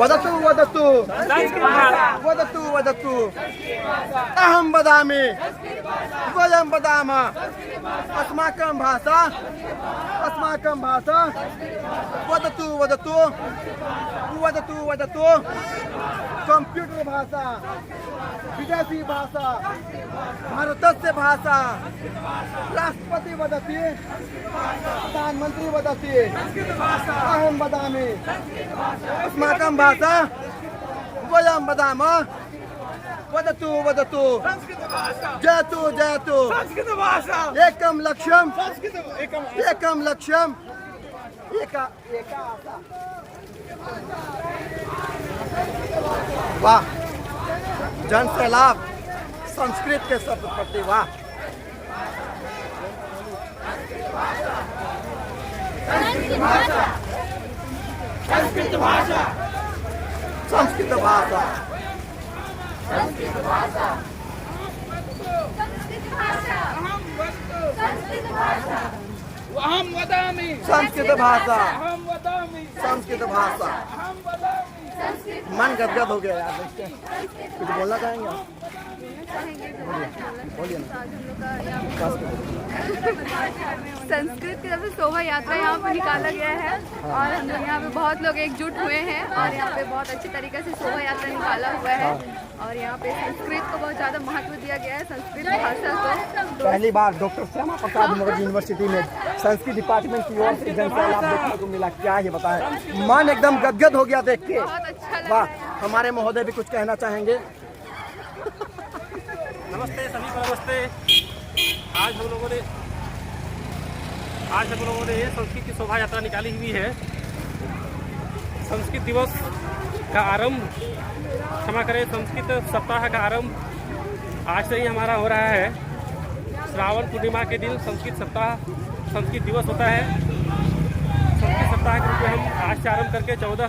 वदतु वदतु वदतु वदतु अहं वदामि वयं वदामः अस्माकं भाषा वदतु वदतु वदतु वदतु कंप्यूटर भाषा विदेशी भाषा भारतस्य भाषा राष्ट्रपति वदति प्रधानमंत्री वदति अहं वदामि अस्माकं भाषा वयं वदामः वदतु वदतु जयतु जयतु एकं लक्ष्यं एका आशा। वाह, जन सैलाब संस्कृत के शब्द प्रति वाह। संस्कृत भाषा संस्कृत भाषा संस्कृत भाषा संस्कृत भाषा अहं वदामि संस्कृत भाषा अहं वदामि संस्कृत भाषा। अहं वदामि मन गदगद हो गया यार देख के। कुछ बोलना चाहेंगे आप? बोलिए ना। संस्कृत की तरफ से शोभा यात्रा यहाँ पे निकाला गया है और हम लोग यहाँ पे बहुत लोग एकजुट हुए हैं और यहाँ पे बहुत अच्छे तरीके से शोभा यात्रा निकाला हुआ है और यहाँ पे संस्कृत को बहुत ज़्यादा महत्व दिया गया है, संस्कृत भाषा को। पहली बार डॉक्टर श्यामा प्रसाद मुखर्जी यूनिवर्सिटी में संस्कृत डिपार्टमेंट की ओर से जनसैलाब देखने को मिला। क्या ये बताएं, मन एकदम गदगद हो गया देख के। बहुत अच्छा लगा। वाह, हमारे महोदय भी कुछ कहना चाहेंगे। नमस्ते सभी को नमस्ते। आज हम लोगों ने ये संस्कृत की शोभा यात्रा निकाली हुई है। संस्कृत दिवस का आरंभ, क्षमा करें, संस्कृत सप्ताह का आरंभ आज से ही हमारा हो रहा है। श्रावण पूर्णिमा के दिन संस्कृत दिवस होता है। संस्कृत सप्ताह के रूप में हम आज से आरंभ करके 14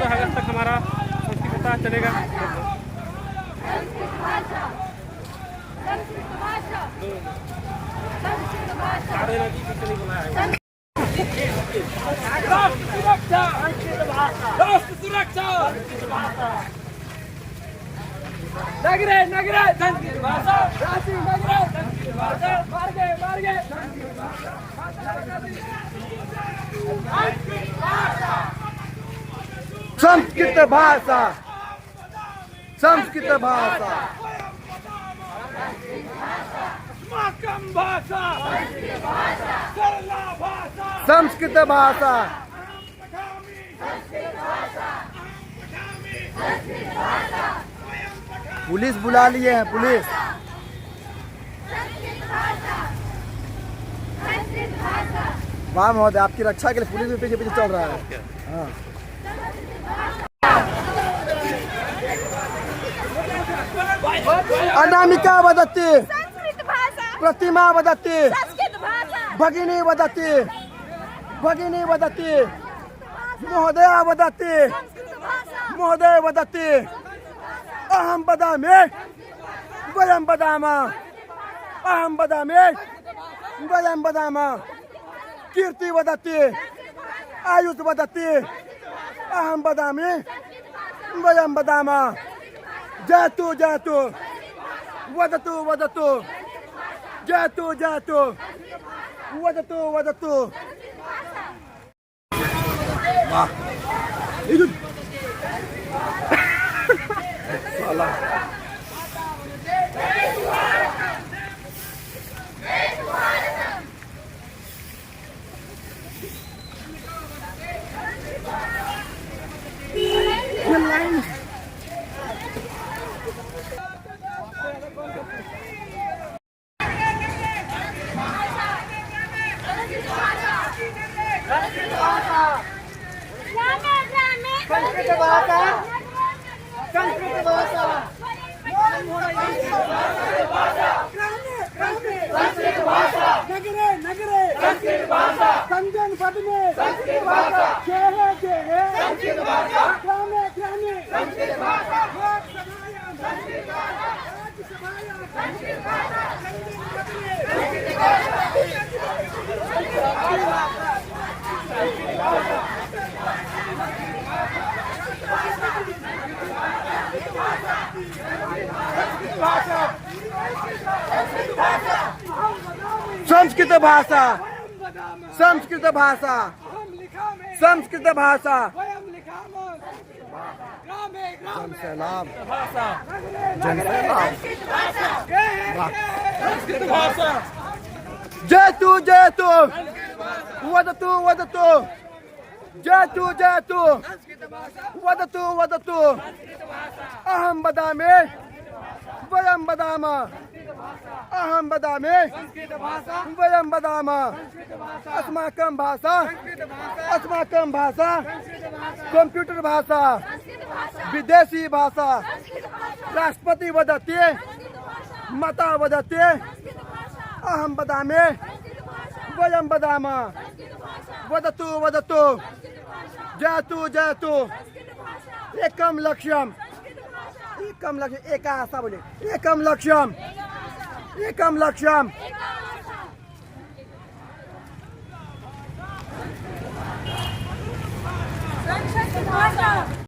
अगस्त तक हमारा संस्कृत सप्ताह चलेगा। राष्ट्र सुरक्षा नगरे नगरे संस्कृत भाषा राशि नगरे संस्कृत भाषा मार्गे मार्गे संस्कृत भाषा संस्कृत भाषा अस्माकं भाषा सरला भाषा संस्कृत भाषा। पुलिस बुला लिए हैं, पुलिस। वाह महोदय, आपकी रक्षा के लिए पुलिस भी पीछे पीछे चल रहा है। हाँ। अनामिका वदति प्रतिमा वदति भगिनी वदति महोदय वदति अहं वदामि वयं वदामः अहं वदामि वयं वदामः कीर्ति वदति आयुष वदति अहं वदामि वयं वदामः जयतु जयतु वदतु वदतु जयतु जयतु वदतु वदतु। वाह, साला संस्कृत भाषा संस्कृत भाषा संस्कृत भाषा नगरे नगरे संस्कृत भाषा संजन पद में संस्कृत भाषा खेहे खेहे संस्कृत भाषा ग्रामे ग्रामे संस्कृत भाषा लोकसभायां संस्कृत भाषा राज्यसभायां संस्कृत भाषा संस्कृत भाषा भाषा संस्कृत भाषा संस्कृत भाषा जन सैलाब जन सैलाब जयतु जयतु वदतु वदतु जयतु जयतु वदतु वदतु अहं वदामि वयं वदामः अहं वदामि वयं वदामः अस्माकं भाषा कंप्यूटर भाषा विदेशी भाषा राष्ट्रपति वदति माता वदति अहं वदामि वयं वदामः वदतु वदतु जयतु जयतु एकं लक्ष्यम एका आशा बोले एकं लक्ष्यम